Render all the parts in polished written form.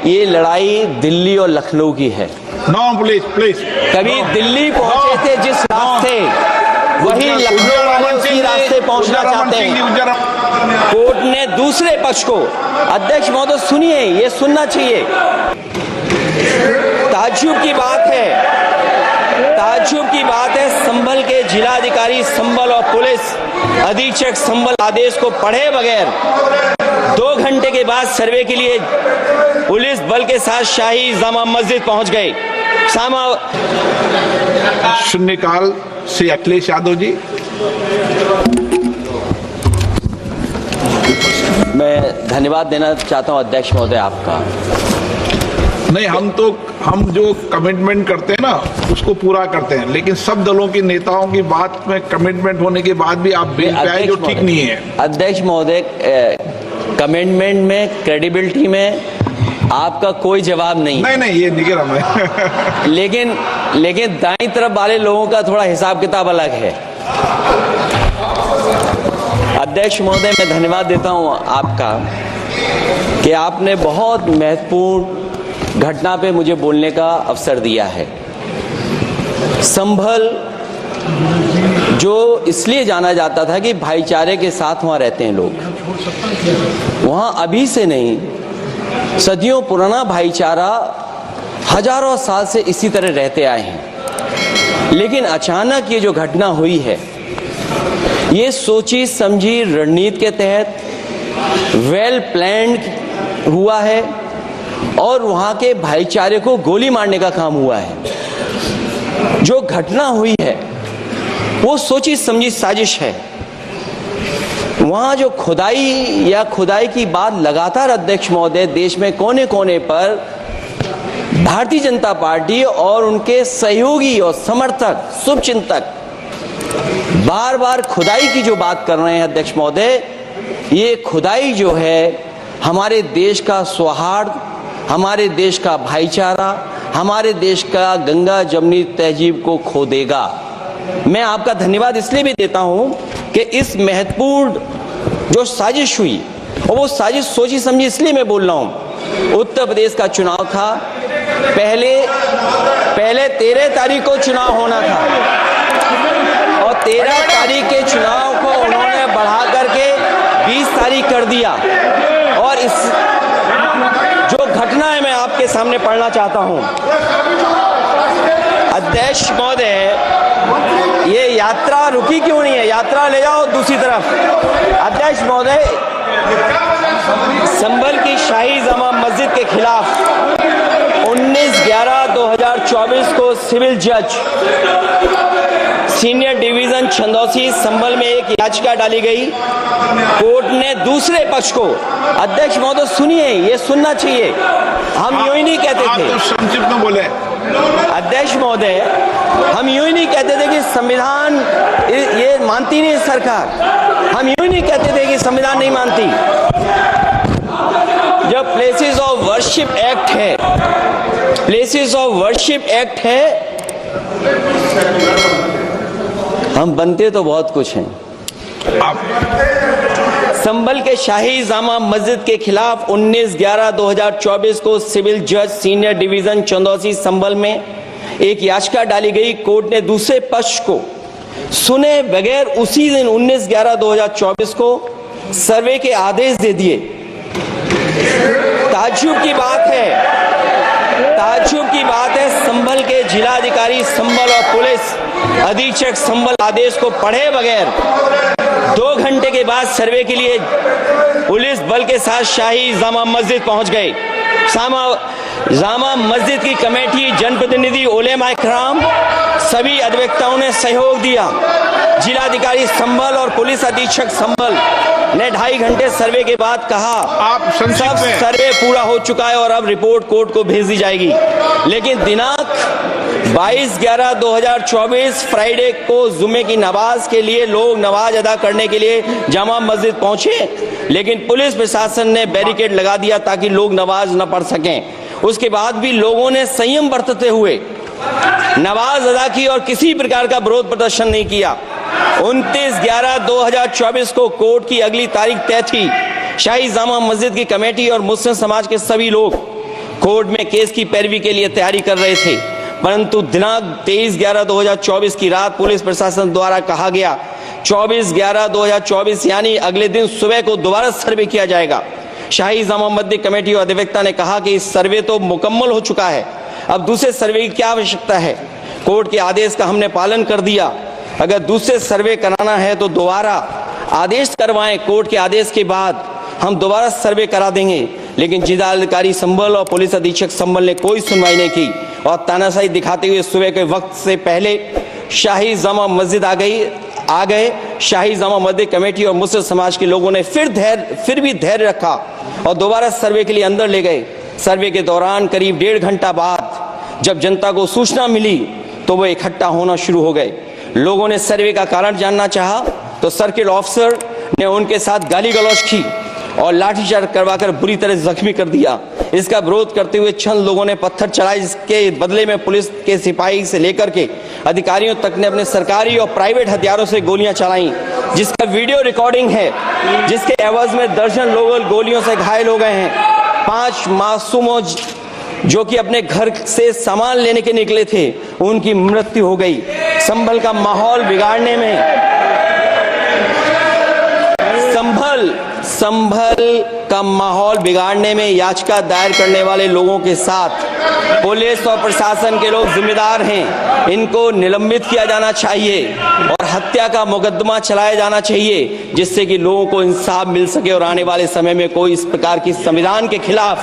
ये लड़ाई दिल्ली और लखनऊ की है। No please please. कभी दिल्ली पहुंचे थे जिस रास्ते, वही लखनऊ वाले उसी रास्ते पहुंचना चाहते हैं। कोर्ट ने दूसरे पक्ष को, अध्यक्ष महोदय सुनिए, ये सुनना चाहिए। ताज्जुब की बात है, संभल के जिलाधिकारी संभल और पुलिस अधीक्षक संभल आदेश को पढ़े बगैर 2 घंटे के बाद सर्वे के लिए पुलिस बल के साथ शाही जामा मस्जिद पहुंच गए। शून्यकाल श्री अखिलेश यादव जी। मैं धन्यवाद देना चाहता हूं अध्यक्ष महोदय आपका। नहीं, हम जो कमिटमेंट करते हैं ना उसको पूरा करते हैं, लेकिन सब दलों के नेताओं की बात में कमिटमेंट होने के बाद भी आप बेंच पे आए जो ठीक नहीं है। अध्यक्ष महोदय, कमिटमेंट में, क्रेडिबिलिटी में आपका कोई जवाब नहीं। नहीं, ये निगरा मैं लेकिन दाईं तरफ वाले लोगों का थोड़ा हिसाब किताब अलग है। अध्यक्ष महोदय, मैं धन्यवाद देता हूं आपका कि आपने बहुत महत्वपूर्ण घटना पे मुझे बोलने का अवसर दिया है। संभल जो इसलिए जाना जाता था कि भाईचारे के साथ वहां रहते हैं लोग, वहां अभी से नहीं, सदियों पुराना भाईचारा हजारों साल से इसी तरह रहते आए हैं। लेकिन अचानक ये जो घटना हुई है, ये सोची समझी रणनीति के तहत वेल प्लान्ड हुआ है और वहां के भाईचारे को गोली मारने का काम हुआ है। जो घटना हुई है वो सोची समझी साजिश है। वहां जो खुदाई की बात लगातार अध्यक्ष महोदय देश में कोने कोने पर भारतीय जनता पार्टी और उनके सहयोगी और समर्थक, शुभचिंतक बार बार खुदाई की जो बात कर रहे हैं अध्यक्ष महोदय, ये खुदाई जो है हमारे देश का सौहार्द, हमारे देश का भाईचारा, हमारे देश का गंगा जमनी तहजीब को खो देगा। मैं आपका धन्यवाद इसलिए भी देता हूं कि इस महत्वपूर्ण जो साजिश हुई, और वो साजिश सोची समझी इसलिए मैं बोल रहा हूं। उत्तर प्रदेश का चुनाव था, पहले 13 तारीख को चुनाव होना था और 13 तारीख के चुनाव को उन्होंने बढ़ा करके 20 तारीख कर दिया। और इस जो घटना है मैं आपके सामने पढ़ना चाहता हूं। अध्यक्ष महोदय, ये यात्रा रुकी क्यों नहीं है? यात्रा ले जाओ दूसरी तरफ। अध्यक्ष महोदय, संभल की शाही जामा मस्जिद के खिलाफ 19/11/2024 को सिविल जज सीनियर डिवीजन छंदौसी संभल में एक याचिका डाली गई। कोर्ट ने दूसरे पक्ष को, अध्यक्ष महोदय सुनिए, ये सुनना चाहिए, हम यूं ही नहीं कहते थे। आप तो संक्षिप्त में बोले। अध्यक्ष महोदय, हम यूं ही नहीं कहते थे कि संविधान ये मानती नहीं सरकार, हम यूं ही नहीं कहते थे कि संविधान नहीं मानती। जब प्लेसेस ऑफ वर्शिप एक्ट है, प्लेसेस ऑफ वर्शिप एक्ट है, हम बनते तो बहुत कुछ हैं। संभल के शाही जामा मस्जिद के खिलाफ 19/11/2024 को सिविल जज सीनियर डिवीजन चंदौसी संभल में एक याचिका डाली गई। कोर्ट ने दूसरे पक्ष को सुने बगैर उसी दिन 19/11/2024 को सर्वे के आदेश दे दिए। ताज्जुब की बात है, संभल के जिलाधिकारी संभल और पुलिस अधीक्षक संभल आदेश को पढ़े बगैर 2 घंटे के बाद सर्वे के लिए पुलिस बल के साथ शाही जामा मस्जिद पहुंच गए। जामा मस्जिद की कमेटी, जनप्रतिनिधि, उलेमा इकराम, सभी अधिवक्ताओं ने सहयोग दिया। जिलाधिकारी संभल और पुलिस अधीक्षक संभल ने 2.5 घंटे सर्वे के बाद कहा, आप सब सर्वे पूरा हो चुका है और अब रिपोर्ट कोर्ट को भेज दी जाएगी। लेकिन दिनांक 22/11/2024 फ्राइडे को जुमे की नमाज के लिए लोग नमाज अदा करने के लिए जामा मस्जिद पहुंचे, लेकिन पुलिस प्रशासन ने बैरिकेड लगा दिया ताकि लोग नमाज न पढ़ सकें। उसके बाद भी लोगों ने संयम बरतते हुए नमाज अदा की और किसी प्रकार का विरोध प्रदर्शन नहीं किया। 29/11/2024 को कोर्ट की अगली तारीख तय थी। शाही जामा मस्जिद की कमेटी और मुस्लिम समाज के सभी लोग कोर्ट में केस की पैरवी के लिए तैयारी कर रहे थे, परंतु दिनांक 23/11/2024 की रात पुलिस प्रशासन द्वारा कहा गया 24/11/2024 यानी अगले दिन सुबह को दोबारा सर्वे किया जाएगा। शाही जामा मस्जिद कमेटी और अधिवक्ता ने कहा कि इस सर्वे तो मुकम्मल हो चुका है, अब दूसरे सर्वे की क्या आवश्यकता है। कोर्ट के आदेश का हमने पालन कर दिया, अगर दूसरे सर्वे कराना है तो दोबारा आदेश करवाएं, कोर्ट के आदेश के बाद हम दोबारा सर्वे करा देंगे। लेकिन जिलाधिकारी संभल और पुलिस अधीक्षक संभल ने कोई सुनवाई नहीं की और तानाशाही दिखाते हुए सुबह के वक्त से पहले शाही जामा मस्जिद आ गए। शाही जामा मस्जिद कमेटी और मुस्लिम समाज के लोगों ने फिर भी धैर्य रखा और दोबारा सर्वे के लिए अंदर ले गए। सर्वे के दौरान करीब 1.5 घंटा बाद जब जनता को सूचना मिली तो वो इकट्ठा होना शुरू हो गए। लोगों ने सर्वे का कारण जानना चाहा तो सर्किल ऑफिसर ने उनके साथ गाली गलौज की और लाठीचार्ज करवाकर बुरी तरह जख्मी कर दिया। इसका विरोध करते हुए चंद लोगों ने पत्थर चलाए, जिसके बदले में पुलिस के सिपाही से लेकर के अधिकारियों तक ने अपने सरकारी और प्राइवेट हथियारों से गोलियां चलाई, जिसका वीडियो रिकॉर्डिंग है, जिसके एवज में दर्जन लोग गोलियों से घायल हो गए हैं। 5 मासूमों जो कि अपने घर से सामान लेने के निकले थे, उनकी मृत्यु हो गई। संभल का माहौल बिगाड़ने में संभल का माहौल बिगाड़ने में याचिका दायर करने वाले लोगों के साथ पुलिस और प्रशासन के लोग जिम्मेदार हैं। इनको निलंबित किया जाना चाहिए और हत्या का मुकदमा चलाया जाना चाहिए, जिससे कि लोगों को इंसाफ मिल सके और आने वाले समय में कोई इस प्रकार की संविधान के खिलाफ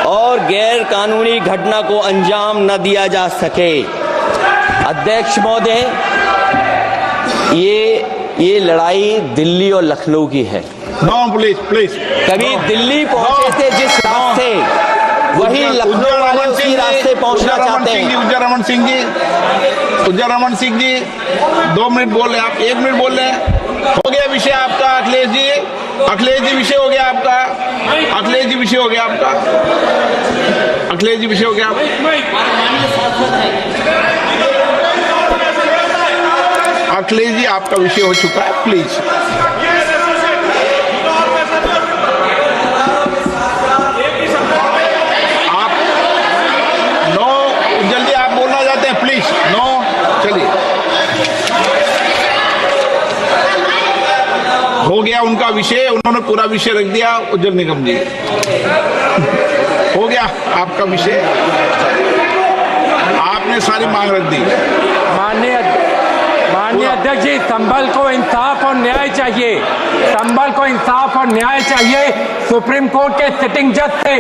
और गैर कानूनी घटना को अंजाम न दिया जा सके। अध्यक्ष महोदय, ये लड़ाई दिल्ली और लखनऊ की है। नो प्लीज कभी दिल्ली पहुंचे थे जिस रास्ते, वही लखनऊ वाले उसी रास्ते पहुंचना चाहते हैं। उज्जर रमन सिंह जी 2 मिनट बोल रहे हैं, आप 1 मिनट बोल रहे हैं। हो गया विषय आपका अखिलेश जी विषय हो गया आपका। अखिलेश जी विषय हो गया आपका। अखिलेश जी आपका विषय हो चुका है, प्लीज। आप जल्दी आप बोलना चाहते हैं, प्लीज। चलिए, हो गया उनका विषय, उन्होंने पूरा विषय रख दिया। उज्जवल निगम जी, हो गया आपका विषय, आपने सारी मांग रख दी। माननीय अध्यक्ष जी, संभल को इंसाफ और न्याय चाहिए। संभल को इंसाफ और न्याय चाहिए। सुप्रीम कोर्ट के सिटिंग जज से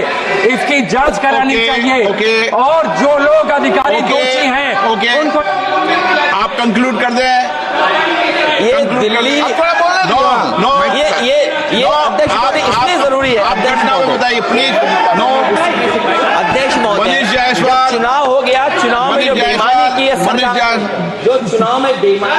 इसकी जांच करानी चाहिए और जो लोग अधिकारी दोषी हैं उनको आप कंक्लूड कर दें। ये दिल्ली ये अध्यक्ष महोदय इसलिए जरूरी है। अध्यक्ष बताइए प्लीज। अध्यक्ष महोदय, मनीष जायसवाल, चुनाव हो गया, चुनाव में जो बेईमानी की है सरकार, जो चुनाव में बेईमानी